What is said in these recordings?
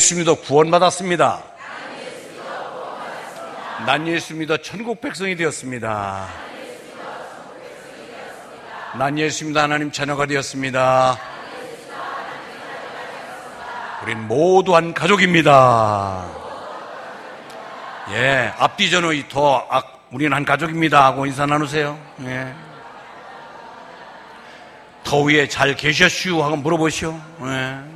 예수 믿어 구원받았습니다. 난 예수 믿어 천국 백성이 되었습니다. 난 예수 믿어 하나님 자녀가 되었습니다. 우린 모두 한 가족입니다. 예, 앞뒤 전의 우리는 한 가족입니다 하고 인사 나누세요. 예. 더위에 잘 계셨슈 하고 물어보시오. 예.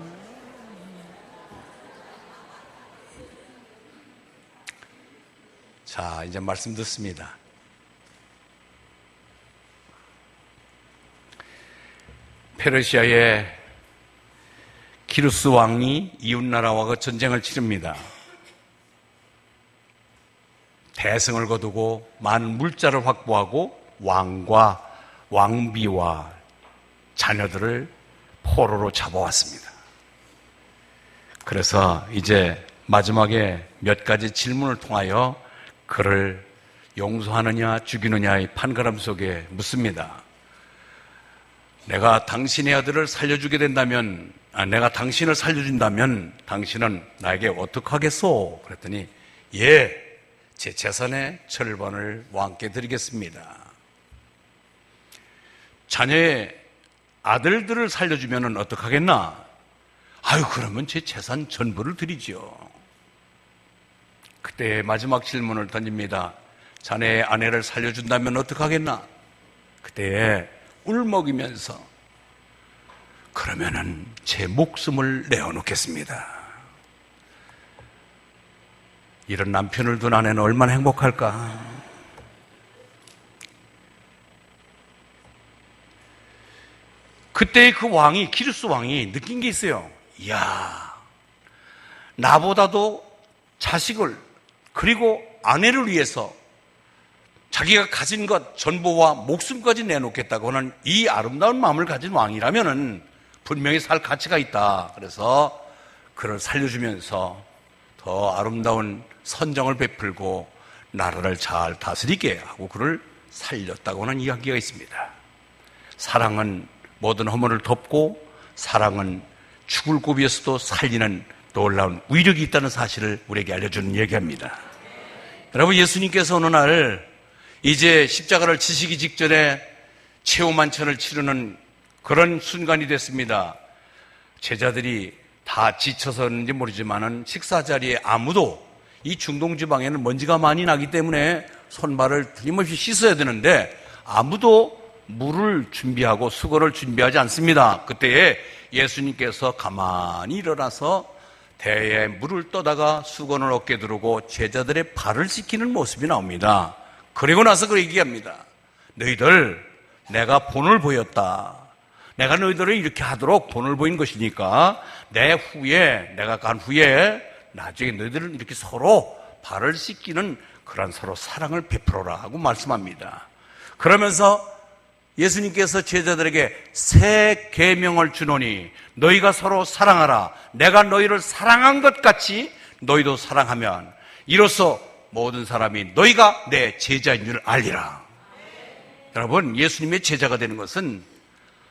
자, 이제 말씀 듣습니다. 페르시아의 키루스 왕이 이웃나라와 전쟁을 치릅니다. 대승을 거두고 많은 물자를 확보하고 왕과 왕비와 자녀들을 포로로 잡아왔습니다. 그래서 이제 마지막에 몇 가지 질문을 통하여 그를 용서하느냐 죽이느냐의 판가름 속에 묻습니다. 내가 당신의 아들을 살려주게 된다면, 내가 당신을 살려준다면 당신은 나에게 어떻게 하겠소? 그랬더니 예, 제 재산의 절반을 왕께 드리겠습니다. 자녀의 아들들을 살려주면 어떻게 하겠나? 아유, 그러면 제 재산 전부를 드리죠. 그때 마지막 질문을 던집니다. 자네의 아내를 살려준다면 어떻게 하겠나? 그때 울먹이면서 그러면은 제 목숨을 내어놓겠습니다. 이런 남편을 둔 아내는 얼마나 행복할까? 그때 그 왕이, 키루스 왕이 느낀 게 있어요. 이야, 나보다도 자식을 그리고 아내를 위해서 자기가 가진 것 전부와 목숨까지 내놓겠다고 하는 이 아름다운 마음을 가진 왕이라면은 분명히 살 가치가 있다. 그래서 그를 살려주면서 더 아름다운 선정을 베풀고 나라를 잘 다스리게 하고 그를 살렸다고 하는 이야기가 있습니다. 사랑은 모든 허물을 덮고 사랑은 죽을 고비에서도 살리는 놀라운 위력이 있다는 사실을 우리에게 알려주는 얘기합니다. 여러분, 예수님께서 어느 날 이제 십자가를 지시기 직전에 최후만찬을 치르는 그런 순간이 됐습니다. 제자들이 다 지쳐서인지 모르지만은 식사 자리에 아무도, 이 중동 지방에는 먼지가 많이 나기 때문에 손발을 틀림없이 씻어야 되는데 아무도 물을 준비하고 수건을 준비하지 않습니다. 그때에 예수님께서 가만히 일어나서 대에 물을 떠다가 수건을 어깨에 두르고 제자들의 발을 씻기는 모습이 나옵니다. 그리고 나서 그 얘기합니다. 너희들, 내가 본을 보였다. 내가 너희들을 이렇게 하도록 본을 보인 것이니까 내가 간 후에 나중에 너희들은 이렇게 서로 발을 씻기는 그런 서로 사랑을 베풀어라 하고 말씀합니다. 그러면서 예수님께서 제자들에게 새 계명을 주노니 너희가 서로 사랑하라. 내가 너희를 사랑한 것 같이 너희도 사랑하면 이로써 모든 사람이 너희가 내 제자인 줄 알리라. 여러분, 예수님의 제자가 되는 것은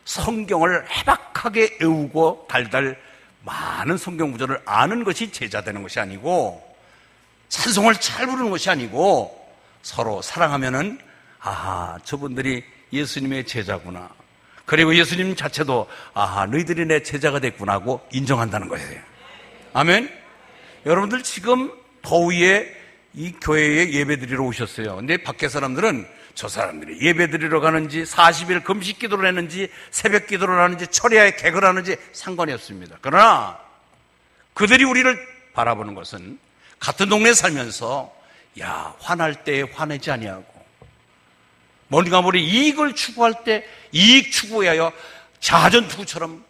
성경을 해박하게 외우고 달달 많은 성경 구절을 아는 것이 제자 되는 것이 아니고, 찬송을 잘 부르는 것이 아니고, 서로 사랑하면은 아하, 저분들이 예수님의 제자구나. 그리고 예수님 자체도 아하, 너희들이 내 제자가 됐구나 하고 인정한다는 거예요. 아멘. 여러분들 지금 더위에 이 교회에 예배드리러 오셨어요. 근데 밖에 사람들은 저 사람들이 예배드리러 가는지 40일 금식 기도를 했는지 새벽 기도를 하는지 철야에 객을 하는지 상관이 없습니다. 그러나 그들이 우리를 바라보는 것은 같은 동네에 살면서 야, 화날 때 화내지 아니하고 뭔가 우리 이익을 추구할 때 이익 추구에 하여 자전투구처럼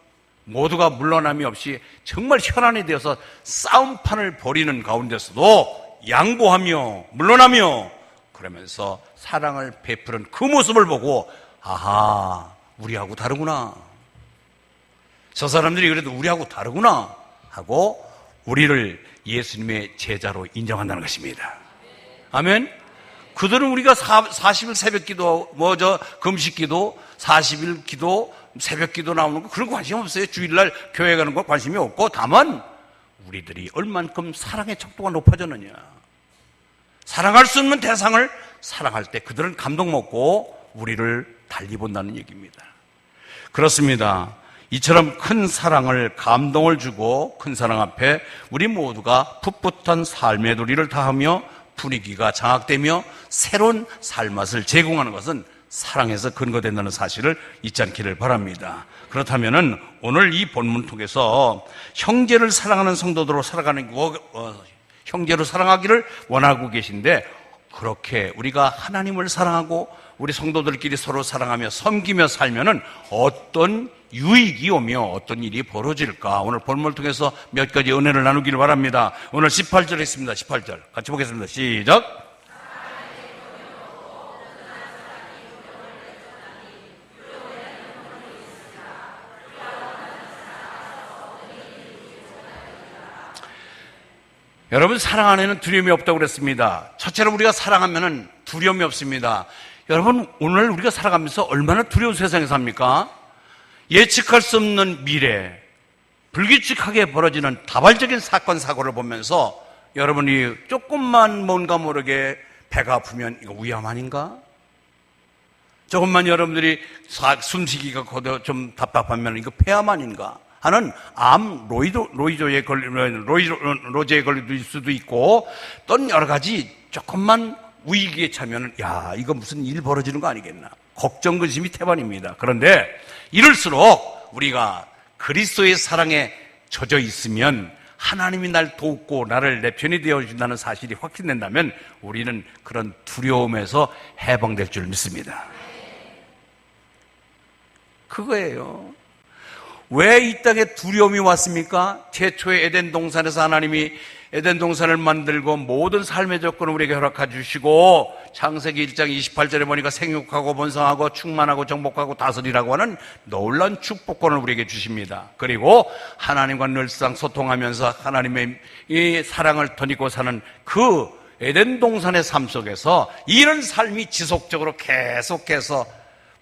모두가 물러남이 없이 정말 혈안이 되어서 싸움판을 벌이는 가운데서도 양보하며 물러나며 그러면서 사랑을 베푸는 그 모습을 보고 아하, 우리하고 다르구나. 저 사람들이 그래도 우리하고 다르구나 하고 우리를 예수님의 제자로 인정한다는 것입니다. 아멘. 그들은 우리가 40일 새벽 기도, 금식 기도, 40일 기도, 새벽 기도 나오는 거 그런 거 관심 없어요. 주일날 교회 가는 거 관심이 없고, 다만 우리들이 얼만큼 사랑의 척도가 높아졌느냐. 사랑할 수 없는 대상을 사랑할 때 그들은 감동 먹고 우리를 달리 본다는 얘기입니다. 그렇습니다. 이처럼 큰 사랑을, 감동을 주고 큰 사랑 앞에 우리 모두가 풋풋한 삶의 도리를 다하며 분위기가 장악되며 새로운 삶맛을 제공하는 것은 사랑에서 근거된다는 사실을 잊지 않기를 바랍니다. 그렇다면은 오늘 이 본문 통해서 형제를 사랑하는 성도들로 살아가는 형제로 사랑하기를 원하고 계신데, 그렇게 우리가 하나님을 사랑하고 우리 성도들끼리 서로 사랑하며 섬기며 살면은 어떤 유익이 오며 어떤 일이 벌어질까? 오늘 본문을 통해서 몇 가지 은혜를 나누기를 바랍니다. 오늘 18절 있습니다. 18절 같이 보겠습니다. 시작. 여러분, 사랑 안에는 두려움이 없다고 그랬습니다. 첫째로 우리가 사랑하면은 두려움이 없습니다. 여러분, 오늘 우리가 살아가면서 얼마나 두려운 세상에 삽니까? 예측할 수 없는 미래, 불규칙하게 벌어지는 다발적인 사건, 사고를 보면서 여러분이 조금만 뭔가 모르게 배가 아프면 이거 위암 아닌가? 조금만 여러분들이 숨쉬기가 좀 답답하면 이거 폐암 아닌가? 하는 암, 로제에 걸릴 수도 있고, 또 여러 가지 조금만 위기에 차면 야, 이거 무슨 일 벌어지는 거 아니겠나? 걱정, 근심이 태반입니다. 그런데 이럴수록 우리가 그리스도의 사랑에 젖어 있으면 하나님이 날 돕고 나를 내 편이 되어준다는 사실이 확신된다면 우리는 그런 두려움에서 해방될 줄 믿습니다. 그거예요. 왜 이 땅에 두려움이 왔습니까? 최초의 에덴 동산에서 하나님이 에덴 동산을 만들고 모든 삶의 조건을 우리에게 허락해 주시고, 창세기 1장 28절에 보니까 생육하고 번성하고 충만하고 정복하고 다스리라고 하는 놀라운 축복권을 우리에게 주십니다. 그리고 하나님과 늘상 소통하면서 하나님의 이 사랑을 덧입고 사는 그 에덴 동산의 삶 속에서 이런 삶이 지속적으로 계속해서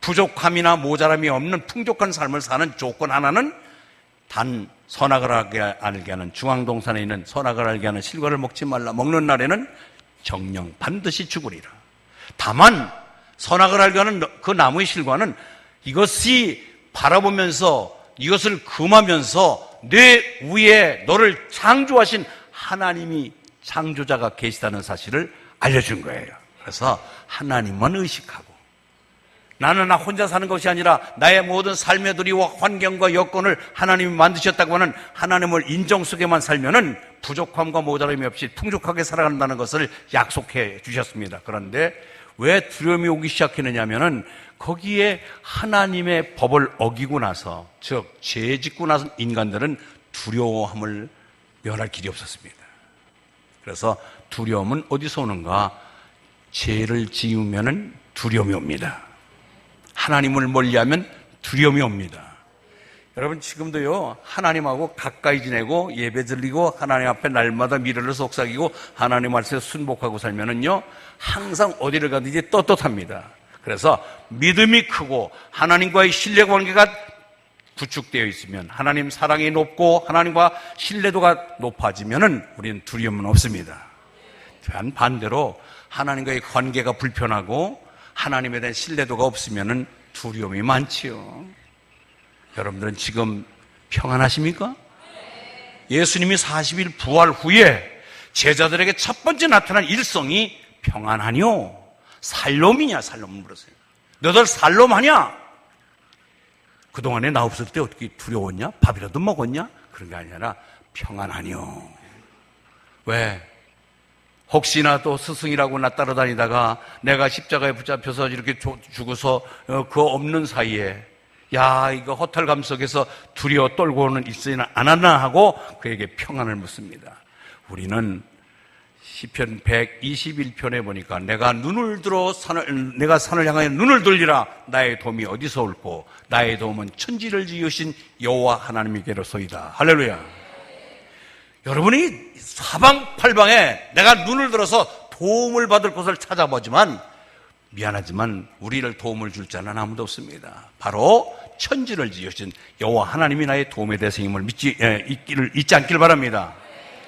부족함이나 모자람이 없는 풍족한 삶을 사는 조건 하나는 단 선악을 알게 하는, 중앙동산에 있는 선악을 알게 하는 실과를 먹지 말라. 먹는 날에는 정령 반드시 죽으리라. 다만 선악을 알게 하는 그 나무의 실과는 이것이 바라보면서 이것을 금하면서 내 위에 너를 창조하신 하나님이 창조자가 계시다는 사실을 알려준 거예요. 그래서 하나님만 의식하고, 나는 나 혼자 사는 것이 아니라 나의 모든 삶의 도리와 환경과 여건을 하나님이 만드셨다고 하는 하나님을 인정 속에만 살면은 부족함과 모자람이 없이 풍족하게 살아간다는 것을 약속해 주셨습니다. 그런데 왜 두려움이 오기 시작했느냐 하면은 거기에 하나님의 법을 어기고 나서, 즉 죄 짓고 나서 인간들은 두려워함을 면할 길이 없었습니다. 그래서 두려움은 어디서 오는가? 죄를 지으면은 두려움이 옵니다. 하나님을 멀리하면 두려움이 옵니다. 여러분, 지금도요, 하나님하고 가까이 지내고 예배 드리고 하나님 앞에 날마다 미래를 속삭이고 하나님 말씀에 순복하고 살면은요, 항상 어디를 가든지 떳떳합니다. 그래서 믿음이 크고 하나님과의 신뢰 관계가 구축되어 있으면, 하나님 사랑이 높고 하나님과 신뢰도가 높아지면은 우리는 두려움은 없습니다. 반대로 하나님과의 관계가 불편하고 하나님에 대한 신뢰도가 없으면 두려움이 많지요. 여러분들은 지금 평안하십니까? 예수님이 40일 부활 후에 제자들에게 첫 번째 나타난 일성이 평안하뇨? 살롬이냐? 살롬을 물었어요. 너들 살롬하냐? 그동안에 나 없을 때 어떻게 두려웠냐? 밥이라도 먹었냐? 그런 게 아니라 평안하뇨. 왜? 혹시나 또 스승이라고 나 따라다니다가 내가 십자가에 붙잡혀서 이렇게 죽어서 그 없는 사이에, 야, 이거 허탈감 속에서 두려워 떨고는 있으나 안 하나 하고 그에게 평안을 묻습니다. 우리는 시편 121편에 보니까 내가 산을 향하여 눈을 돌리라. 나의 도움이 어디서 올꼬? 나의 도움은 천지를 지으신 여호와 하나님께로소이다. 할렐루야. 여러분이 사방팔방에 내가 눈을 들어서 도움을 받을 곳을 찾아보지만, 미안하지만 우리를 도움을 줄 자는 아무도 없습니다. 바로 천지를 지으신 여호와 하나님이 나의 도움의 대상임을 잊지 않기를 바랍니다.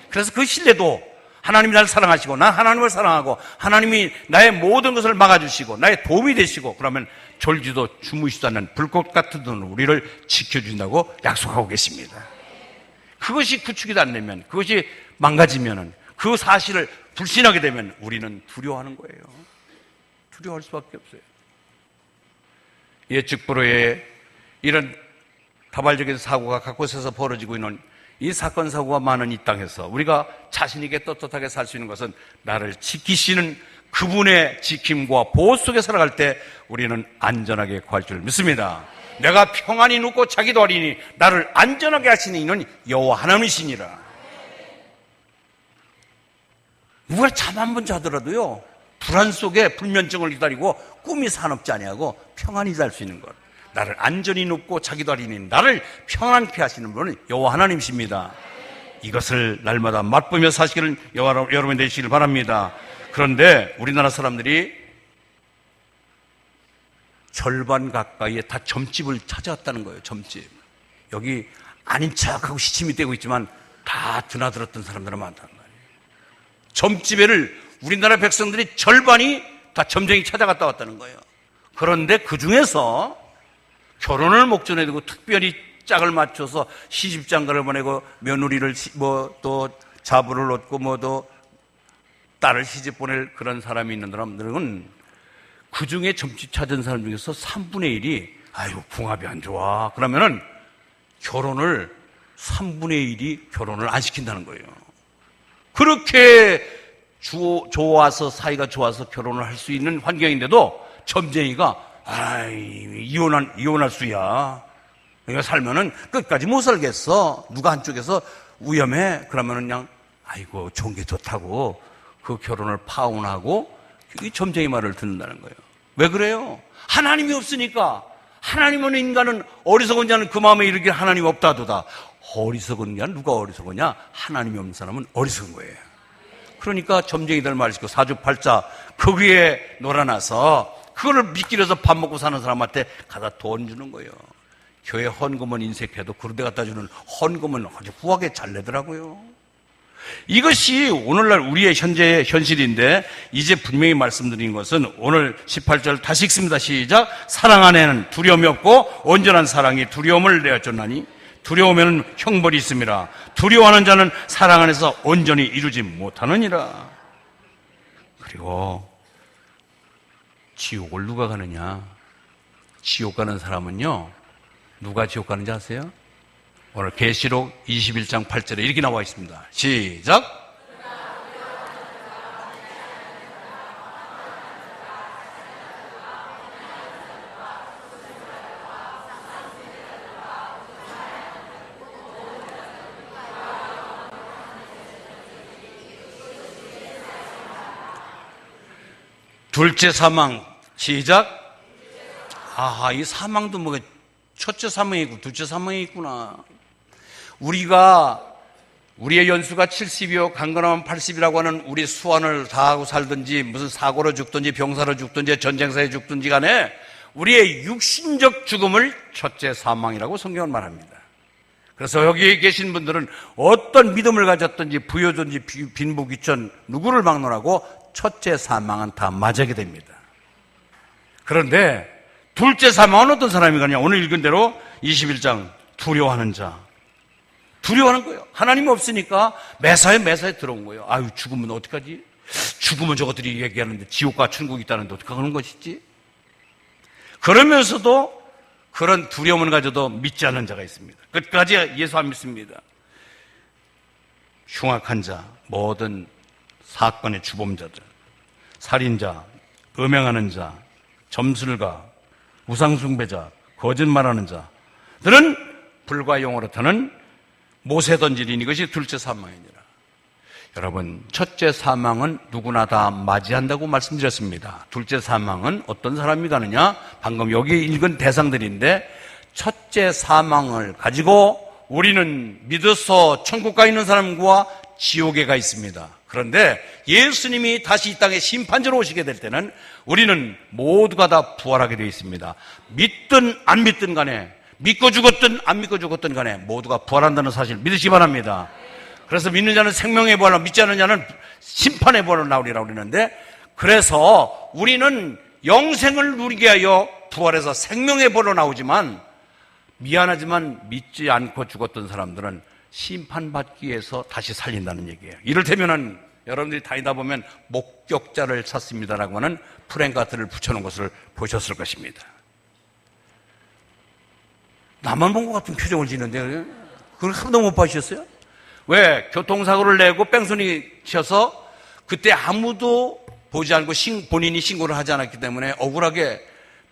그래서 그 신뢰도 하나님이 나를 사랑하시고 난 하나님을 사랑하고 하나님이 나의 모든 것을 막아주시고 나의 도움이 되시고 그러면 졸지도 주무시도 않는 불꽃 같은 눈으로 우리를 지켜준다고 약속하고 계십니다. 그것이 구축이 안 되면, 그것이 망가지면, 그 사실을 불신하게 되면 우리는 두려워하는 거예요. 두려워할 수밖에 없어요. 예측 불허의 이런 다발적인 사고가 각곳에서 벌어지고 있는 이 사건 사고가 많은 이 땅에서 우리가 자신 있게 떳떳하게 살 수 있는 것은 나를 지키시는 그분의 지킴과 보호 속에 살아갈 때 우리는 안전하게 구할 줄 믿습니다. 내가 평안히 눕고 자기도 하리니 나를 안전하게 하시는 이는 여호와 하나님이시니라. 누가 잠 한 번 자더라도요, 불안 속에 불면증을 기다리고 꿈이 사납지 아니하고 평안히 잘 수 있는 것, 나를 안전히 눕고 자기도 하리니 나를 평안케 하시는 분은 여호와 하나님이십니다. 이것을 날마다 맛보며 사시기를 여러분 되시길 바랍니다. 그런데 우리나라 사람들이 절반 가까이에 다 점집을 찾아왔다는 거예요. 점집. 여기 아닌 척하고 시침이 떼고 있지만 다 드나들었던 사람들은 많단 말이에요. 점집에를 우리나라 백성들이 절반이 다 점쟁이 찾아갔다 왔다는 거예요. 그런데 그 중에서 결혼을 목전에 두고 특별히 짝을 맞춰서 시집장가를 보내고 며느리를 또 자부를 얻고 또 딸을 시집 보낼 그런 사람이 있는 사람들은 그 중에 점집 찾은 사람 중에서 3분의 1이 아유 궁합이 안 좋아 그러면은 결혼을 3분의 1이 결혼을 안 시킨다는 거예요. 그렇게 좋아서 사이가 좋아서 결혼을 할 수 있는 환경인데도 점쟁이가 이혼할 수야. 내가 살면은 끝까지 못 살겠어. 누가 한쪽에서 위험해. 그러면은 그냥 아이고 좋은 게 좋다고 그 결혼을 파혼하고 이 점쟁이 말을 듣는다는 거예요. 왜 그래요? 하나님이 없으니까. 하나님은 인간은 어리석은 자는 그 마음에 이르기를 하나님 없다도다. 어리석은 자는 누가 어리석으냐? 하나님이 없는 사람은 어리석은 거예요. 그러니까 점쟁이들 말 시키고 사주팔자 그 위에 놀아나서 그거를 미끼려서 밥 먹고 사는 사람한테 갖다 돈 주는 거예요. 교회 헌금은 인색해도 그런 데 갖다 주는 헌금은 아주 후하게 잘 내더라고요. 이것이 오늘날 우리의 현재의 현실인데 이제 분명히 말씀드린 것은 오늘 18절 다시 읽습니다. 시작. 사랑 안에는 두려움이 없고 온전한 사랑이 두려움을 내어쫓나니 두려우면 형벌이 있습니다. 두려워하는 자는 사랑 안에서 온전히 이루지 못하느니라. 그리고 지옥을 누가 가느냐? 지옥 가는 사람은요, 누가 지옥 가는지 아세요? 오늘 계시록 21장 8절에 이렇게 나와 있습니다. 시작. 둘째 사망. 시작. 아하, 이 사망도 뭐 첫째 사망이 있고 둘째 사망이 있구나. 우리의 연수가 70이요 강건하면 80이라고 하는 우리 수완을 다하고 살든지 무슨 사고로 죽든지 병사로 죽든지 전쟁사에 죽든지 간에 우리의 육신적 죽음을 첫째 사망이라고 성경은 말합니다. 그래서 여기에 계신 분들은 어떤 믿음을 가졌든지 부여든지 빈부귀천 누구를 막론하고 첫째 사망은 다 맞게 됩니다. 그런데 둘째 사망은 어떤 사람이 가냐? 오늘 읽은 대로 21장 두려워하는 자. 두려워하는 거예요. 하나님 없으니까 매사에 들어온 거예요. 아유 죽으면 어떡하지? 죽으면 저것들이 얘기하는데 지옥과 천국이 있다는데 어떡하는 것이지? 그러면서도 그런 두려움을 가져도 믿지 않는 자가 있습니다. 끝까지 예수 안 믿습니다. 흉악한 자, 모든 사건의 주범자들, 살인자, 음행하는 자, 점술가, 우상숭배자, 거짓말하는 자들은 불과 영으로 타는 못에 던지린 이것이 둘째 사망이니라. 여러분, 첫째 사망은 누구나 다 맞이한다고 말씀드렸습니다. 둘째 사망은 어떤 사람이 가느냐? 방금 여기 읽은 대상들인데 첫째 사망을 가지고 우리는 믿어서 천국 가 있는 사람과 지옥에 가 있습니다. 그런데 예수님이 다시 이 땅에 심판자로 오시게 될 때는 우리는 모두가 다 부활하게 되어 있습니다. 믿든 안 믿든 간에, 믿고 죽었든 안 믿고 죽었든 간에 모두가 부활한다는 사실 믿으시기 바랍니다. 그래서 믿는 자는 생명의 부활로, 믿지 않는 자는 심판의 부활로 나오리라고 그러는데, 그래서 우리는 영생을 누리게 하여 부활해서 생명의 부활로 나오지만, 미안하지만 믿지 않고 죽었던 사람들은 심판받기 위해서 다시 살린다는 얘기예요. 이를테면은 여러분들이 다니다 보면 목격자를 찾습니다라고 하는 프랭카드를 붙여놓은 것을 보셨을 것입니다. 나만 본 것 같은 표정을 짓는데 그걸 한 번도 못 봐주셨어요? 왜? 교통사고를 내고 뺑소니 쳐서 그때 아무도 보지 않고 본인이 신고를 하지 않았기 때문에 억울하게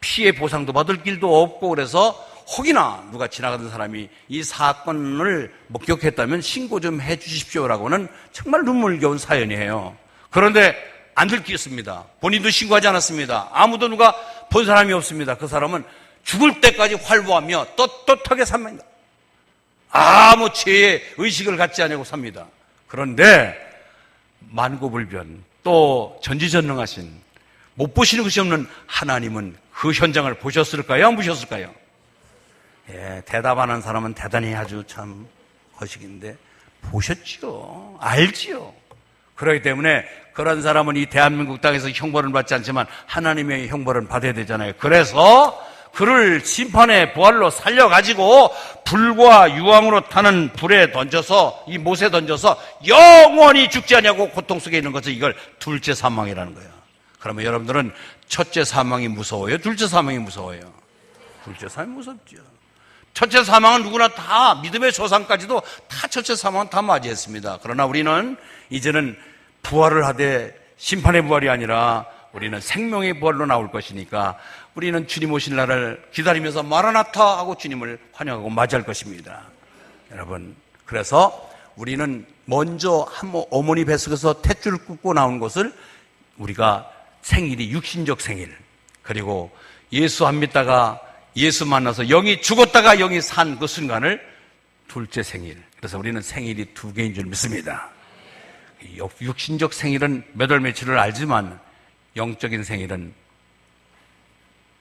피해 보상도 받을 길도 없고, 그래서 혹이나 누가 지나가던 사람이 이 사건을 목격했다면 신고 좀 해 주십시오라고는 정말 눈물겨운 사연이에요. 그런데 안 들켰습니다. 본인도 신고하지 않았습니다. 아무도 누가 본 사람이 없습니다. 그 사람은 죽을 때까지 활보하며 떳떳하게 삽니다. 아무 죄의 의식을 갖지 않고 삽니다. 그런데 만고불변, 또 전지전능하신, 못 보시는 것이 없는 하나님은 그 현장을 보셨을까요? 안 보셨을까요? 예, 대답하는 사람은 대단히 아주 참 거식인데 보셨죠. 알지요. 그렇기 때문에 그런 사람은 이 대한민국 땅에서 형벌을 받지 않지만 하나님의 형벌은 받아야 되잖아요. 그래서 그를 심판의 부활로 살려가지고 불과 유황으로 타는 불에 던져서, 이 못에 던져서 영원히 죽지 않냐고 고통 속에 있는 것을, 이걸 둘째 사망이라는 거예요. 그러면 여러분들은 첫째 사망이 무서워요? 둘째 사망이 무서워요? 둘째 사망이 무섭죠. 첫째 사망은 누구나 다, 믿음의 조상까지도 다 첫째 사망은 다 맞이했습니다. 그러나 우리는 이제는 부활을 하되 심판의 부활이 아니라 우리는 생명의 부활로 나올 것이니까 우리는 주님 오실 날을 기다리면서 마라나타 하고 주님을 환영하고 맞이할 것입니다. 여러분, 그래서 우리는 먼저 어머니 뱃속에서 탯줄을 굽고 나온 것을 우리가 생일이 육신적 생일, 그리고 예수 안 믿다가 예수 만나서 영이 죽었다가 영이 산 그 순간을 둘째 생일. 그래서 우리는 생일이 두 개인 줄 믿습니다. 육신적 생일은 몇 월 며칠을 알지만 영적인 생일은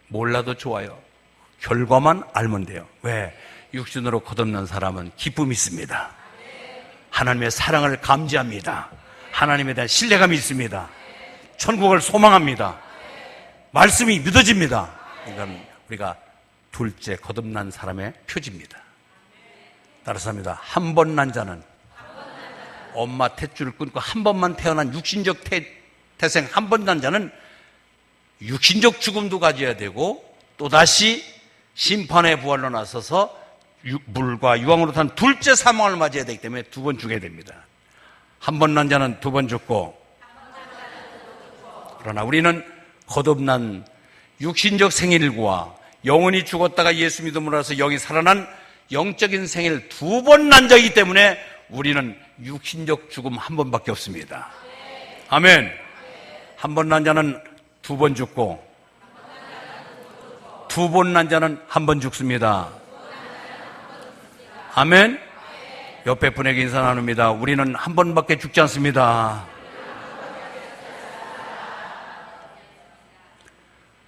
몰라도 좋아요. 결과만 알면 돼요. 왜? 육신으로 거듭난 사람은 기쁨이 있습니다. 하나님의 사랑을 감지합니다. 하나님에 대한 신뢰감이 있습니다. 천국을 소망합니다. 말씀이 믿어집니다. 이건 우리가 둘째 거듭난 사람의 표지입니다. 따라서 합니다. 한 번 난 자는, 엄마 탯줄을 끊고 한 번만 태어난 육신적 태생 한 번 난 자는 육신적 죽음도 가져야 되고, 또다시 심판의 부활로 나서서 물과 유황으로 탄 둘째 사망을 맞이해야 되기 때문에 두 번 죽어야 됩니다. 한 번 난 자는 두 번 죽고, 그러나 우리는 거듭난 육신적 생일과 영원히 죽었다가 예수 믿음으로 해서 영이 살아난 영적인 생일 두 번 난 자이기 때문에 우리는 육신적 죽음 한 번밖에 없습니다. 아멘. 한 번 난 자는 두 번 죽고, 두 번 난 자는 한 번 죽습니다. 아멘. 옆에 분에게 인사 나눕니다. 우리는 한 번밖에 죽지 않습니다.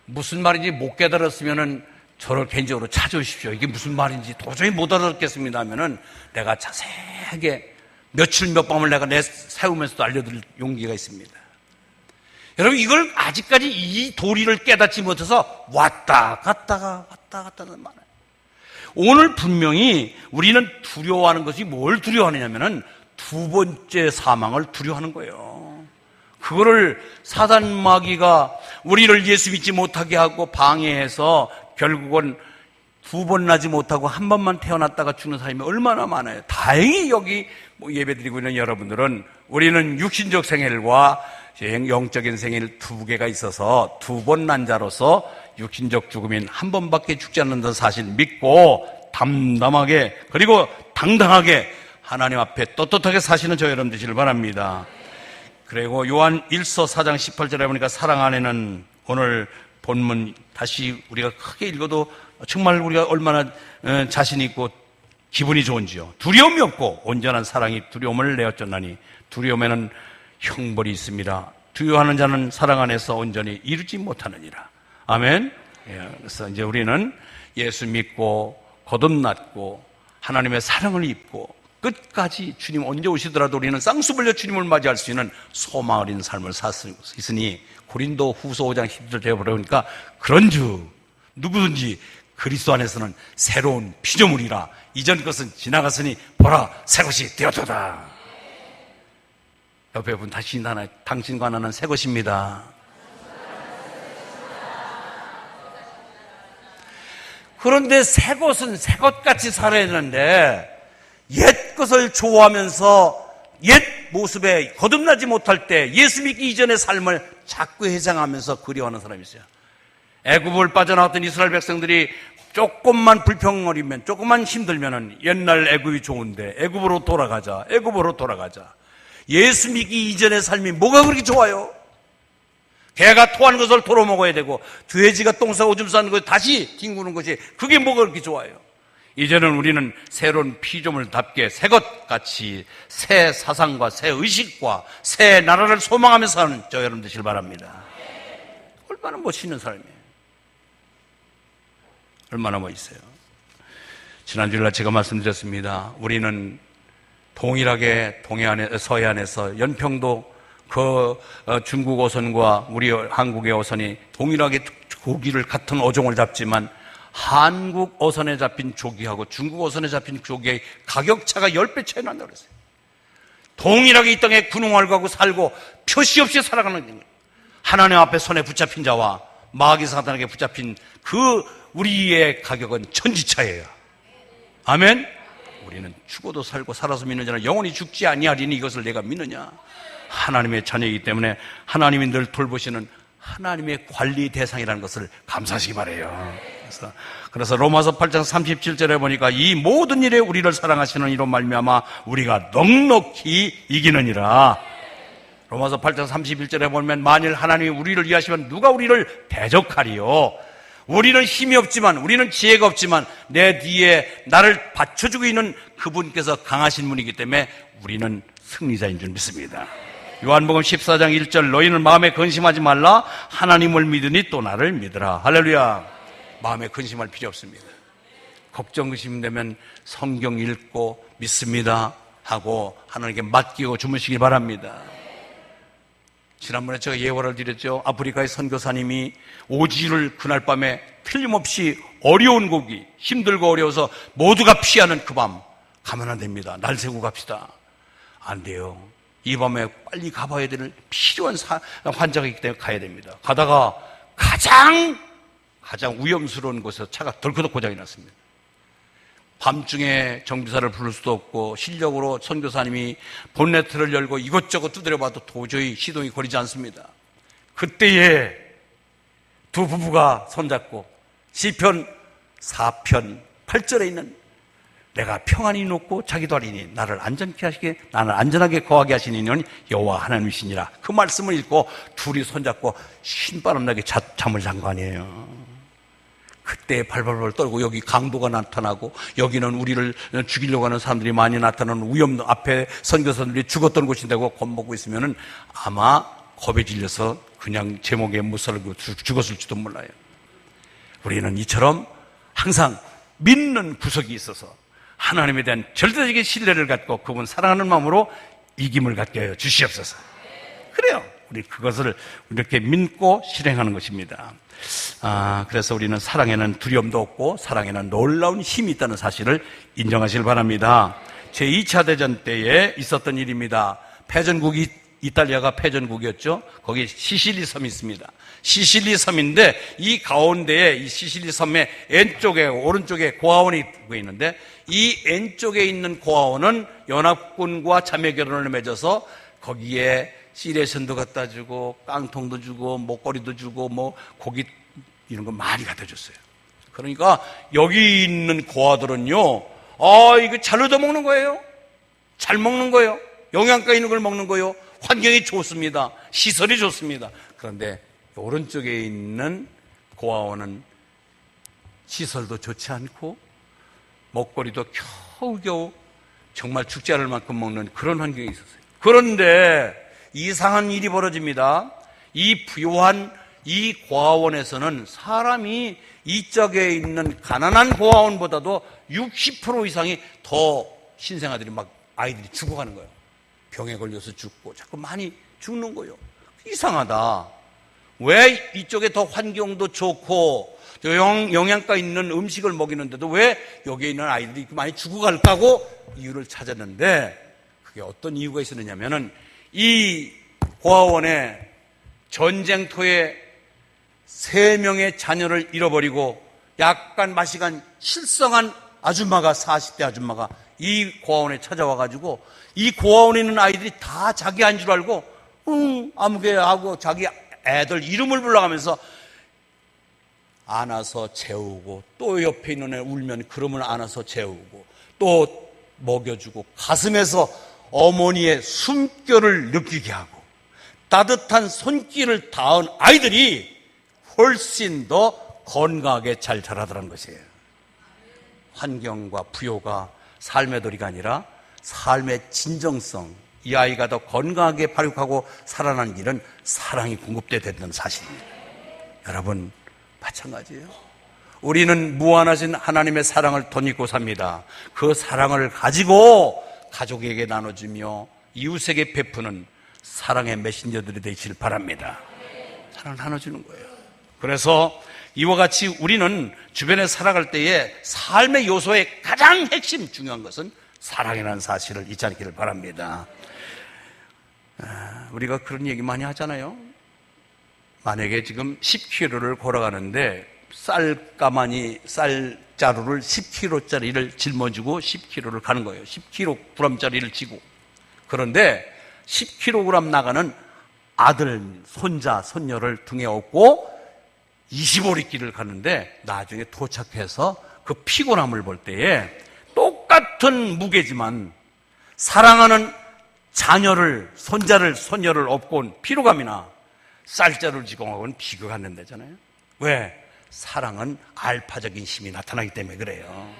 무슨 말인지 못 깨달았으면은 저를 개인적으로 찾아오십시오. 이게 무슨 말인지 도저히 못 알아듣겠습니다 하면은 내가 자세하게 며칠 몇 밤을 내가 세우면서도 알려드릴 용기가 있습니다. 여러분, 이걸 아직까지 이 도리를 깨닫지 못해서 왔다 갔다가 하는 많아요. 오늘 분명히 우리는 두려워하는 것이 뭘 두려워하느냐면은 두 번째 사망을 두려워하는 거예요. 그거를 사단 마귀가 우리를 예수 믿지 못하게 하고 방해해서 결국은 두 번 나지 못하고 한 번만 태어났다가 죽는 사람이 얼마나 많아요. 다행히 여기 예배드리고 있는 여러분들은 우리는 육신적 생일과 영적인 생일 두 개가 있어서 두 번 난 자로서 육신적 죽음인 한 번밖에 죽지 않는다는 사실 믿고 담담하게, 그리고 당당하게 하나님 앞에 떳떳하게 사시는 저 여러분 되시길 바랍니다. 그리고 요한 1서 4장 18절에 보니까 사랑 안에는, 오늘 본문 다시 우리가 크게 읽어도 정말 우리가 얼마나 자신 있고 기분이 좋은지요. 두려움이 없고 온전한 사랑이 두려움을 내어쫓나니 두려움에는 형벌이 있습니다. 두려워하는 자는 사랑 안에서 온전히 이루지 못하느니라. 아멘. 그래서 이제 우리는 예수 믿고 거듭났고 하나님의 사랑을 입고 끝까지 주님 언제 오시더라도 우리는 쌍수벌려 주님을 맞이할 수 있는 소망 어린 삶을 살 수 있으니 고린도 후서 5장 10절 보니까 그런즉 누구든지 그리스도 안에서는 새로운 피조물이라 이전 것은 지나갔으니 보라 새 것이 되었도다. 옆에 분 당신과 나는 새 것입니다. 그런데 새 것은 새 것같이 살아야 되는데 옛 것을 좋아하면서 옛 모습에 거듭나지 못할 때 예수 믿기 이전의 삶을 자꾸 회상하면서 그리워하는 사람이 있어요. 애굽을 빠져나왔던 이스라엘 백성들이 조금만 불평거리면 조금만 힘들면은 옛날 애굽이 좋은데 애굽으로 돌아가자. 예수 믿기 이전의 삶이 뭐가 그렇게 좋아요? 개가 토한 것을 도로 먹어야 되고 돼지가 똥 싸고 오줌 싸는 것 다시 뒹구는 것이 그게 뭐가 그렇게 좋아요? 이제는 우리는 새로운 피조물답게 새 것같이 새 사상과 새 의식과 새 나라를 소망하면서 사는 저 여러분 되시길 바랍니다. 얼마나 멋있는 삶이에요. 얼마나 멋있어요. 지난주일날 제가 말씀드렸습니다. 우리는 동일하게 서해안에서 연평도 중국 어선과 우리 한국의 어선이 동일하게 고기를 같은 어종을 잡지만 한국 어선에 잡힌 조기하고 중국 어선에 잡힌 조기의 가격차가 10배 차이 난다고 그랬어요. 동일하게 이 땅에 군웅활구하고 살고 표시 없이 살아가는 거예요. 하나님 앞에 손에 붙잡힌 자와 마귀 사탄에게 붙잡힌 그 우리의 가격은 천지차예요. 아멘? 우리는 죽어도 살고 살아서 믿는 자는 영원히 죽지 아니하리니 이것을 내가 믿느냐? 하나님의 자녀이기 때문에 하나님이 늘 돌보시는 하나님의 관리 대상이라는 것을 감사하시기 바라요. 그래서 로마서 8장 37절에 보니까 이 모든 일에 우리를 사랑하시는 이로 말미암아 우리가 넉넉히 이기느니라. 로마서 8장 31절에 보면 만일 하나님이 우리를 위하시면 누가 우리를 대적하리요? 우리는 힘이 없지만 우리는 지혜가 없지만 내 뒤에 나를 받쳐주고 있는 그분께서 강하신 분이기 때문에 우리는 승리자인 줄 믿습니다. 요한복음 14장 1절 너희는 마음에 근심하지 말라 하나님을 믿으니 또 나를 믿으라. 할렐루야. 마음에 근심할 필요 없습니다. 걱정 근심되면 성경 읽고 믿습니다 하고 하나님께 맡기고 주무시기 바랍니다. 지난번에 제가 예화를 드렸죠. 아프리카의 선교사님이 오지를 그날 밤에 틀림없이 어려운 고기 힘들고 어려워서 모두가 피하는 그 밤 가면 안 됩니다. 날 새고 갑시다. 안 돼요. 이 밤에 빨리 가봐야 되는 필요한 환자가 있기 때문에 가야 됩니다. 가다가 가장 위험스러운 곳에서 차가 덜커덕 고장이 났습니다. 밤중에 정비사를 부를 수도 없고 실력으로 선교사님이 본네트를 열고 이것저것 두드려봐도 도저히 시동이 걸리지 않습니다. 그때에 두 부부가 손잡고 시편 4편 8절에 있는 내가 평안히 놓고 자기도 하리니 나를 안전하게 거하게 하시는 이는 여호와 하나님이시니라. 그 말씀을 읽고 둘이 손잡고 신바람나게 잠을 잔 거 아니에요. 그때 발발발 떨고 여기 강도가 나타나고 여기는 우리를 죽이려고 하는 사람들이 많이 나타나는 위험 앞에 선교사들이 죽었던 곳인데고 겁먹고 있으면은 아마 겁에 질려서 그냥 제목에 못살고 죽었을지도 몰라요. 우리는 이처럼 항상 믿는 구석이 있어서 하나님에 대한 절대적인 신뢰를 갖고 그분 사랑하는 마음으로 이김을 갖게 하여 주시옵소서. 그래요. 우리 그것을 이렇게 믿고 실행하는 것입니다. 그래서 우리는 사랑에는 두려움도 없고 사랑에는 놀라운 힘이 있다는 사실을 인정하시길 바랍니다. 제2차 대전 때에 있었던 일입니다. 패전국이 이탈리아가 패전국이었죠. 거기 시실리 섬이 있습니다. 시실리 섬인데 이 가운데에 이 시실리 섬의 왼쪽에 오른쪽에 고아원이 있는데 이 왼쪽에 있는 고아원은 연합군과 자매 결혼을 맺어서 거기에 시레션도 갖다 주고 깡통도 주고 목걸이도 주고 뭐 고기 이런 거 많이 갖다 줬어요. 그러니까 여기 있는 고아들은요, 이거 잘 얻어먹는 거예요. 잘 먹는 거예요. 영양가 있는 걸 먹는 거예요. 환경이 좋습니다. 시설이 좋습니다. 그런데 오른쪽에 있는 고아원은 시설도 좋지 않고 먹거리도 겨우겨우 정말 죽지 않을 만큼 먹는 그런 환경이 있었어요. 그런데 이상한 일이 벌어집니다. 이 부유한 이 고아원에서는 사람이 이쪽에 있는 가난한 고아원보다도 60% 이상이 더 신생아들이 막 아이들이 죽어가는 거예요. 병에 걸려서 죽고 자꾸 많이 죽는 거예요. 이상하다. 왜 이쪽에 더 환경도 좋고 영양가 있는 음식을 먹이는데도 왜 여기에 있는 아이들이 이렇게 많이 죽어갈까 하고 이유를 찾았는데, 그게 어떤 이유가 있었느냐면은 이 고아원에 전쟁터에 3명의 자녀를 잃어버리고 약간 맛이 간 실성한 아줌마가, 40대 아줌마가 이 고아원에 찾아와가지고 이 고아원에 있는 아이들이 다 자기 아인 줄 알고 아무개 하고 자기 애들 이름을 불러가면서 안아서 재우고, 또 옆에 있는 애 울면 그러면 안아서 재우고, 또 먹여주고, 가슴에서 어머니의 숨결을 느끼게 하고 따뜻한 손길을 닿은 아이들이 훨씬 더 건강하게 잘 자라더라는 것이에요. 환경과 부요가 삶의 도리가 아니라 삶의 진정성, 이 아이가 더 건강하게 발육하고 살아나는 길은 사랑이 공급돼야 된다는 사실입니다. 여러분, 마찬가지예요. 우리는 무한하신 하나님의 사랑을 덧입고 삽니다. 그 사랑을 가지고 가족에게 나눠주며 이웃에게 베푸는 사랑의 메신저들이 되시길 바랍니다. 사랑을 나눠주는 거예요. 그래서 이와 같이 우리는 주변에 살아갈 때에 삶의 요소의 가장 핵심 중요한 것은 사랑이라는 사실을 잊지 않기를 바랍니다. 우리가 그런 얘기 많이 하잖아요. 만약에 지금 10km를 걸어가는데 쌀자루를 10kg짜리를 짊어지고 10km를 가는 거예요. 10kg짜리를 지고. 그런데 10kg 나가는 아들, 손자, 손녀를 등에 업고 25리길을 가는데 나중에 도착해서 그 피곤함을 볼 때에 똑같은 무게지만 사랑하는 자녀를, 손자를, 손녀를 업고 온 피로감이나 쌀자루를 지고 온 비교가 안 된다잖아요. 왜? 사랑은 알파적인 힘이 나타나기 때문에 그래요.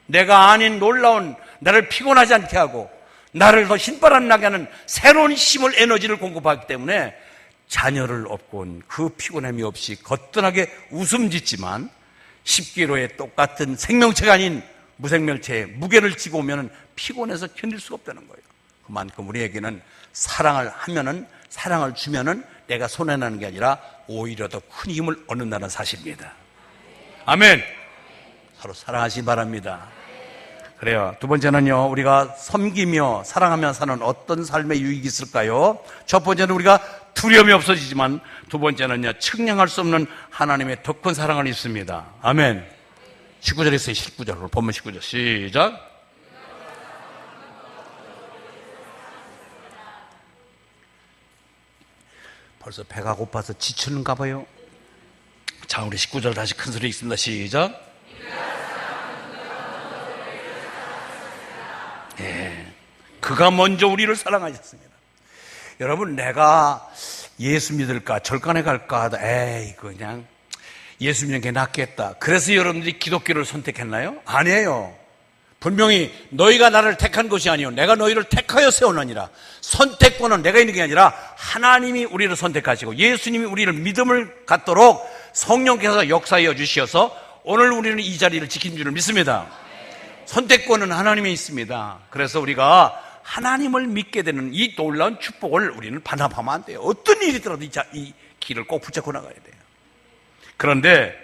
내가 아닌 놀라운, 나를 피곤하지 않게 하고 나를 더 힘바람 나게 하는 새로운 힘을, 에너지를 공급하기 때문에 자녀를 업고 온 그 피곤함이 없이 거뜬하게 웃음 짓지만 10kg의 똑같은 생명체가 아닌 무생명체의 무게를 지고 오면 피곤해서 견딜 수가 없다는 거예요. 그만큼 우리에게는 사랑을 하면은, 사랑을 주면은 내가 손해나는 게 아니라 오히려 더 큰 힘을 얻는다는 사실입니다. 아멘. 서로 사랑하시기 바랍니다. 그래요. 두 번째는요, 우리가 섬기며 사랑하며 사는 어떤 삶의 유익이 있을까요? 첫 번째는 우리가 두려움이 없어지지만, 두 번째는요, 측량할 수 없는 하나님의 더 큰 사랑을 있습니다. 아멘. 19절 있어요. 19절. 본문 19절 시작. 벌써 배가 고파서 지치는가 봐요. 자, 우리 19절 다시 큰 소리 읽습니다. 시작. 예, 그가 먼저 우리를 사랑하셨습니다. 여러분, 내가 예수 믿을까 절간에 갈까 하다 에이 그냥 예수 믿는 게 낫겠다. 그래서 여러분들이 기독교를 선택했나요? 아니에요. 분명히 너희가 나를 택한 것이 아니요 내가 너희를 택하여 세우느니라. 선택권은 내가 있는 게 아니라 하나님이 우리를 선택하시고 예수님이 우리를 믿음을 갖도록 성령께서 역사하여 주시어서 오늘 우리는 이 자리를 지킨 줄을 믿습니다. 선택권은 하나님에 있습니다. 그래서 우리가 하나님을 믿게 되는 이 놀라운 축복을 우리는 반납하면 안 돼요. 어떤 일이 있더라도 이 길을 꼭 붙잡고 나가야 돼요. 그런데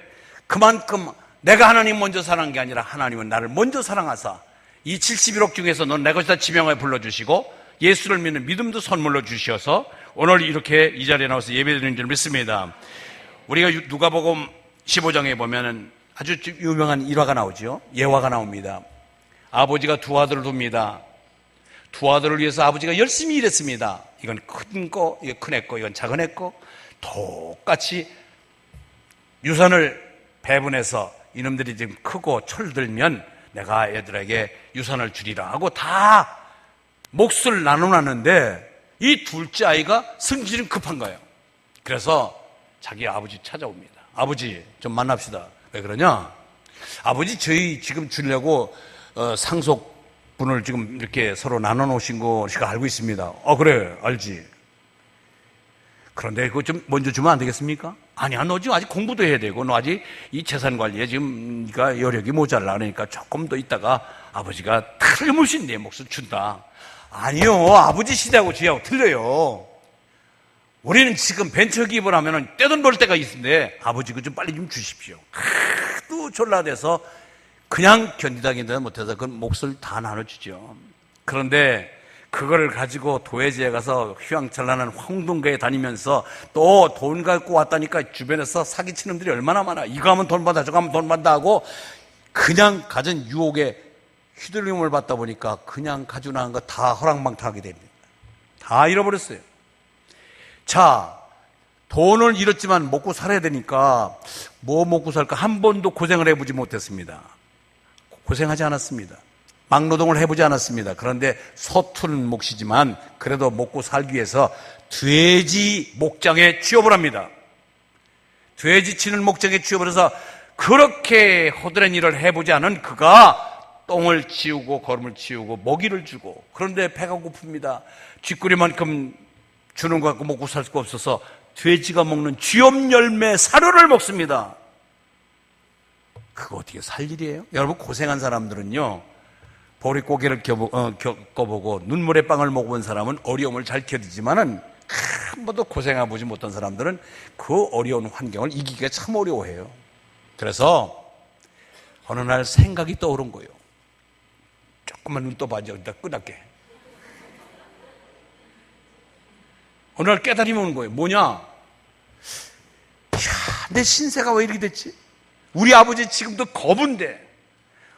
그만큼 내가 하나님 먼저 사랑한 게 아니라 하나님은 나를 먼저 사랑하사 이 71억 중에서 넌 내 것이다 지명하여 불러주시고 예수를 믿는 믿음도 선물로 주셔서 오늘 이렇게 이 자리에 나와서 예배드리는 줄 믿습니다. 우리가 누가복음 15장에 보면은 아주 유명한 일화가 나오죠. 예화가 나옵니다. 아버지가 두 아들을 둡니다. 두 아들을 위해서 아버지가 열심히 일했습니다. 이건 큰 거, 이건 큰 애 거, 이건 작은 애 거 똑같이 유산을 배분해서 이놈들이 지금 크고 철들면 내가 애들에게 유산을 주리라 하고 다 몫을 나눠놨는데 이 둘째 아이가 성질은 급한 거예요. 그래서 자기 아버지 찾아옵니다. 아버지 좀 만납시다. 왜 그러냐? 아버지 저희 지금 주려고 상속분을 지금 이렇게 서로 나눠놓으신 거 제가 알고 있습니다. 그래 알지. 그런데 그거 좀 먼저 주면 안 되겠습니까? 아니야, 너 지금 아직 공부도 해야 되고 너 아직 이 재산 관리에 지금 네가 여력이 모자라. 그러니까 조금 더 있다가 아버지가 틀림없이 내 몫을 준다. 아니요, 아버지 시대하고 저희하고 틀려요. 우리는 지금 벤처 기업을 하면은 떼돈 벌 때가 있는데 아버지 그 좀 빨리 좀 주십시오. 하도 졸라대서 그냥 견디다 못해서 그 몫을 다 나눠주죠. 그런데 그거를 가지고 도회지에 가서 휘황찬란한 황동가에 다니면서 또 돈 갖고 왔다니까 주변에서 사기치는 놈들이 얼마나 많아. 이거 하면 돈 받아, 저거 하면 돈 받아 하고 그냥 가진 유혹에 휘둘림을 받다 보니까 그냥 가지고 나간 거 다 허랑방탕하게 됩니다. 다 잃어버렸어요. 자, 돈을 잃었지만 먹고 살아야 되니까 뭐 먹고 살까 한 번도 고생을 해보지 못했습니다. 고생하지 않았습니다. 막노동을 해보지 않았습니다. 그런데 서투른 몫이지만 그래도 먹고 살기 위해서 돼지 목장에 취업을 합니다. 돼지 치는 목장에 취업을 해서 그렇게 허드렛 일을 해보지 않은 그가 똥을 치우고 거름을 치우고 먹이를 주고, 그런데 배가 고픕니다. 쥐꼬리만큼 주는 것 갖고 먹고 살 수가 없어서 돼지가 먹는 쥐엄 열매 사료를 먹습니다. 그거 어떻게 살 일이에요? 여러분, 고생한 사람들은요, 보릿고개를 겪어보고 눈물의 빵을 먹어본 사람은 어려움을 잘 견디지만은 한 번도 고생해보지 못한 사람들은 그 어려운 환경을 이기기가 참 어려워해요. 그래서 어느 날 생각이 떠오른 거예요. 조금만 눈 떠봐줘. 일단 끄덕게. 어느 날 깨달음이 오는 거예요. 뭐냐? 이야, 내 신세가 왜 이렇게 됐지? 우리 아버지 지금도 거부인데,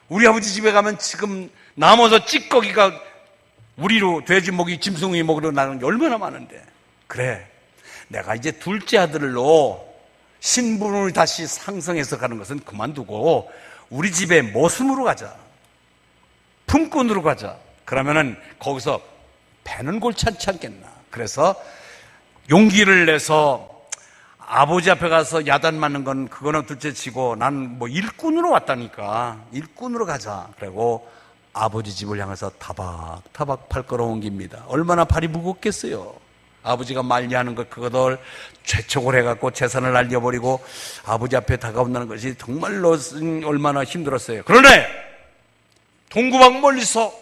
우리 아버지 집에 가면 지금 남아서 찌꺼기가 우리로 돼지 먹이, 짐승이 먹으러 나는 게 얼마나 많은데. 그래, 내가 이제 둘째 아들로 신분을 다시 상승해서 가는 것은 그만두고 우리 집에 모순으로 가자. 품꾼으로 가자. 그러면은 거기서 배는 골치 않겠나. 그래서 용기를 내서 아버지 앞에 가서 야단 맞는 건 그거는 둘째 치고 난 뭐 일꾼으로 왔다니까 일꾼으로 가자. 그리고 아버지 집을 향해서 타박타박 팔 걸어 옮깁니다. 얼마나 팔이 무겁겠어요. 아버지가 만리하는 것 그거들 재촉을 해갖고 재산을 날려버리고 아버지 앞에 다가온다는 것이 정말로 얼마나 힘들었어요. 그런데 동구방 멀리서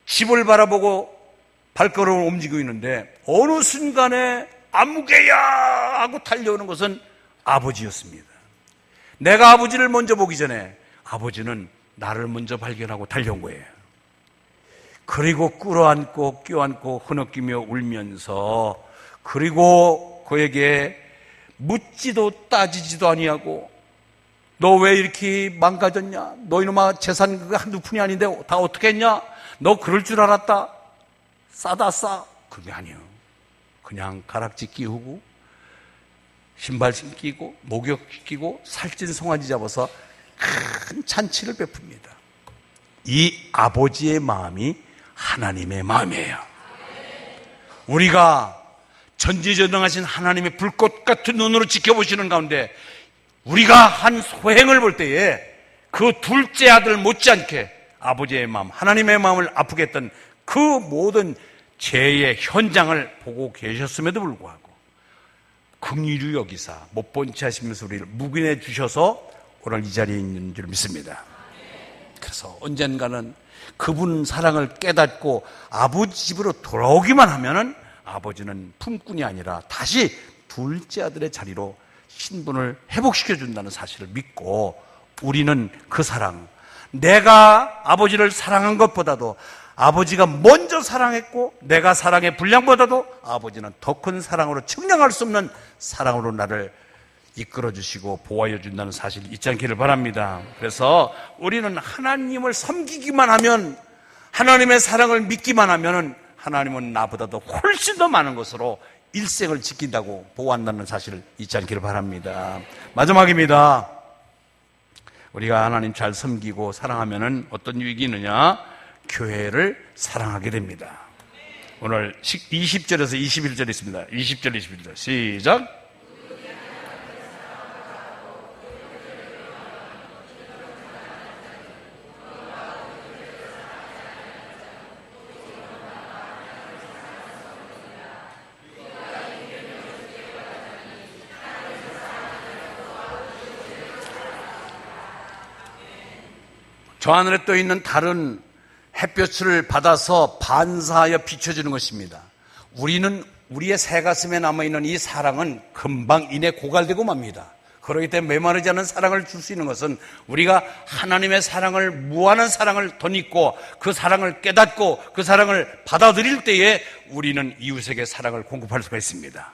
집을 바라보고 발걸음을 움직이고 있는데 어느 순간에 아무개야 하고 달려오는 것은 아버지였습니다. 내가 아버지를 먼저 보기 전에 아버지는 나를 먼저 발견하고 달려온 거예요. 그리고 끌어안고 껴안고 흐느끼며 울면서, 그리고 그에게 묻지도 따지지도 아니하고 너 왜 이렇게 망가졌냐? 너 이놈아 재산 그거 한두 푼이 아닌데 다 어떻게 했냐? 너 그럴 줄 알았다? 싸다 싸. 그게 아니에요. 그냥 가락지 끼우고 신발 신기고 목욕 시키고 살찐 송아지 잡아서 큰 잔치를 베풉니다. 이 아버지의 마음이 하나님의 마음이에요. 우리가 전지전능하신 하나님의 불꽃 같은 눈으로 지켜보시는 가운데 우리가 한 소행을 볼 때에 그 둘째 아들 못지않게 아버지의 마음, 하나님의 마음을 아프게 했던 그 모든 죄의 현장을 보고 계셨음에도 불구하고 긍휼히 여기사 못 본 채 하시면서 우리를 묵인해 주셔서 오늘 이 자리에 있는 줄 믿습니다. 그래서 언젠가는 그분 사랑을 깨닫고 아버지 집으로 돌아오기만 하면은 아버지는 품꾼이 아니라 다시 둘째 아들의 자리로 신분을 회복시켜 준다는 사실을 믿고 우리는 그 사랑, 내가 아버지를 사랑한 것보다도 아버지가 먼저 사랑했고 내가 사랑의 분량보다도 아버지는 더 큰 사랑으로 측량할 수 없는 사랑으로 나를 이끌어 주시고 보호해 준다는 사실 잊지 않기를 바랍니다. 그래서 우리는 하나님을 섬기기만 하면, 하나님의 사랑을 믿기만 하면 하나님은 나보다도 훨씬 더 많은 것으로 일생을 지킨다고 보호한다는 사실을 잊지 않기를 바랍니다. 마지막입니다. 우리가 하나님 잘 섬기고 사랑하면 어떤 유익이 있느냐? 교회를 사랑하게 됩니다. 오늘 20절에서 21절 있습니다. 20절 21절 시작. 저 하늘에 떠 있는 달은 햇볕을 받아서 반사하여 비춰주는 것입니다. 우리는 우리의 새 가슴에 남아있는 이 사랑은 금방 이내 고갈되고 맙니다. 그렇기 때문에 메마르지 않은 사랑을 줄 수 있는 것은 우리가 하나님의 사랑을, 무한한 사랑을 덧입고 그 사랑을 깨닫고 그 사랑을 받아들일 때에 우리는 이웃에게 사랑을 공급할 수가 있습니다.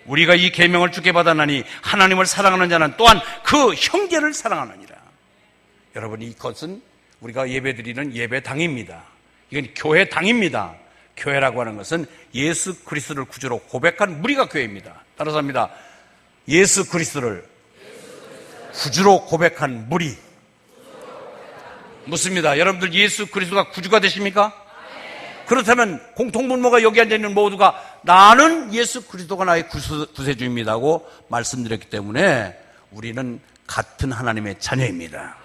우리가 이 계명을 주께 받았나니 하나님을 사랑하는 자는 또한 그 형제를 사랑하느니라. 여러분, 이것은 우리가 예배드리는 예배당입니다. 이건 교회당입니다. 교회라고 하는 것은 예수 그리스도를 구주로 고백한 무리가 교회입니다. 따라서 합니다. 예수 그리스도를 구주로 고백한 무리. 묻습니다. 여러분들 예수 그리스도가 구주가 되십니까? 그렇다면 공통분모가 여기 앉아있는 모두가 나는 예수 그리스도가 나의 구세주입니다 하고 말씀드렸기 때문에 우리는 같은 하나님의 자녀입니다.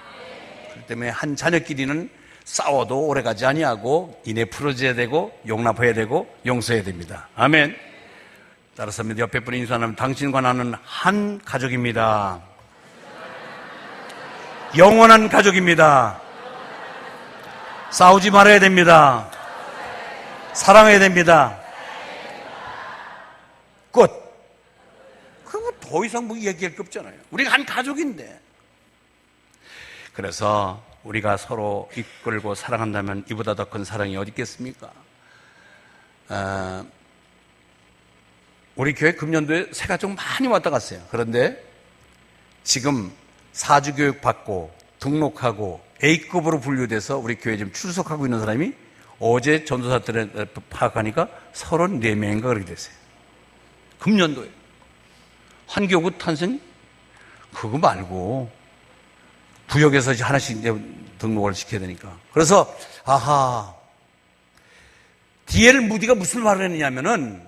그렇기 때문에 한 자녀끼리는 싸워도 오래가지 아니하고 이내 풀어져야 되고 용납해야 되고 용서해야 됩니다. 아멘. 따라서 옆에 분이 인사하면 당신과 나는 한 가족입니다. 영원한 가족입니다. 싸우지 말아야 됩니다. 사랑해야 됩니다. 끝. 그거 더 이상 뭐 얘기할 게 없잖아요. 우리가 한 가족인데. 그래서 우리가 서로 이끌고 사랑한다면 이보다 더 큰 사랑이 어디 있겠습니까? 우리 교회 금년도에 새 가족 많이 왔다 갔어요. 그런데 지금 사주교육 받고 등록하고 A급으로 분류돼서 우리 교회에 지금 출석하고 있는 사람이 어제 전도사들에 파악하니까 34명인가 그렇게 됐어요. 금년도에. 한교구 탄생? 그거 말고 구역에서 하나씩 이제 등록을 시켜야 되니까. 그래서 D.L. 무디가 무슨 말을 했느냐면은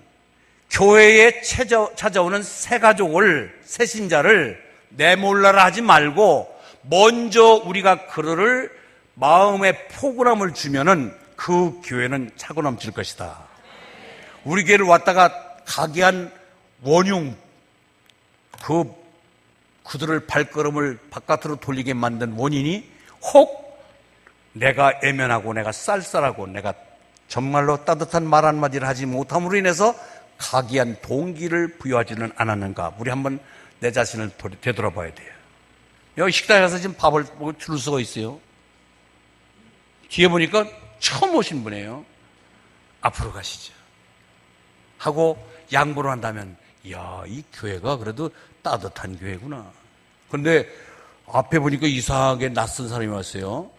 교회에 찾아오는 새 가족을, 새 신자를 내몰라라 하지 말고 먼저 우리가 그를 마음의 포근함을 주면은 그 교회는 차고 넘칠 것이다. 우리 교회를 왔다가 가게 한 원흉, 그들을 발걸음을 바깥으로 돌리게 만든 원인이 혹 내가 애면하고 내가 쌀쌀하고 내가 정말로 따뜻한 말 한마디를 하지 못함으로 인해서 가기한 동기를 부여하지는 않았는가. 우리 한번 내 자신을 되돌아봐야 돼요. 여기 식당에 가서 지금 밥을 먹을 줄 서고 있어요. 뒤에 보니까 처음 오신 분이에요. 앞으로 가시죠 하고 양보를 한다면 이야, 이 교회가 그래도 따뜻한 교회구나. 그런데 앞에 보니까 이상하게 낯선 사람이 왔어요.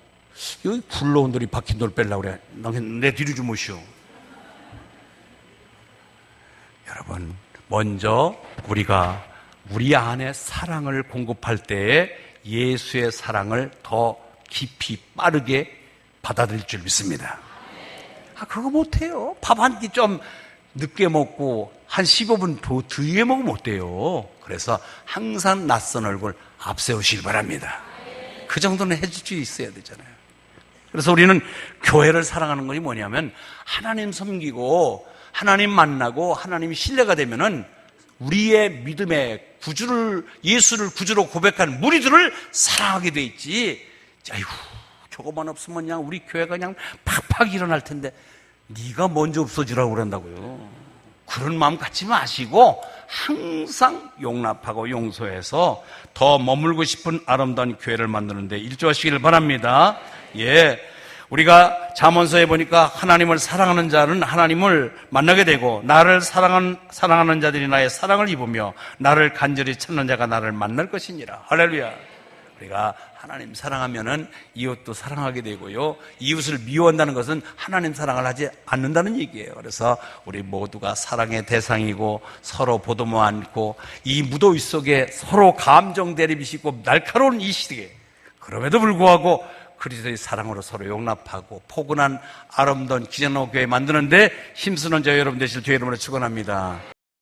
여기 굴러온 돌이 박힌 돌 빼려고 그래. 내 뒤로 좀 오시오. 여러분, 먼저 우리가 우리 안에 사랑을 공급할 때에 예수의 사랑을 더 깊이 빠르게 받아들일 줄 믿습니다. 그거 못해요. 밥 한 끼 좀 늦게 먹고 한 15분 더 뒤에 먹으면 어때요? 그래서 항상 낯선 얼굴 앞세우시길 바랍니다. 그 정도는 해줄 수 있어야 되잖아요. 그래서 우리는 교회를 사랑하는 것이 뭐냐면 하나님 섬기고 하나님 만나고 하나님이 신뢰가 되면은 우리의 믿음의 구주를, 예수를 구주로 고백한 무리들을 사랑하게 돼 있지. 아이고, 저거만 없으면 그냥 우리 교회가 그냥 팍팍 일어날 텐데 네가 먼저 없어지라고 그런다고요. 그런 마음 갖지 마시고 항상 용납하고 용서해서 더 머물고 싶은 아름다운 교회를 만드는데 일조하시길 바랍니다. 예. 우리가 잠언서에 보니까 하나님을 사랑하는 자는 하나님을 만나게 되고 나를 사랑하는 자들이 나의 사랑을 입으며 나를 간절히 찾는 자가 나를 만날 것이니라. 할렐루야. 우리가 하나님 사랑하면은 이웃도 사랑하게 되고요. 이웃을 미워한다는 것은 하나님 사랑을 하지 않는다는 얘기예요. 그래서 우리 모두가 사랑의 대상이고 서로 보듬어 안고 이 무더위 속에 서로 감정 대립이 있고 날카로운 이 시대에 그럼에도 불구하고 그리스도의 사랑으로 서로 용납하고 포근한 아름다운 기전로 교회 만드는데 힘쓰는 저 여러분 되실 주의 이름으로 축원합니다.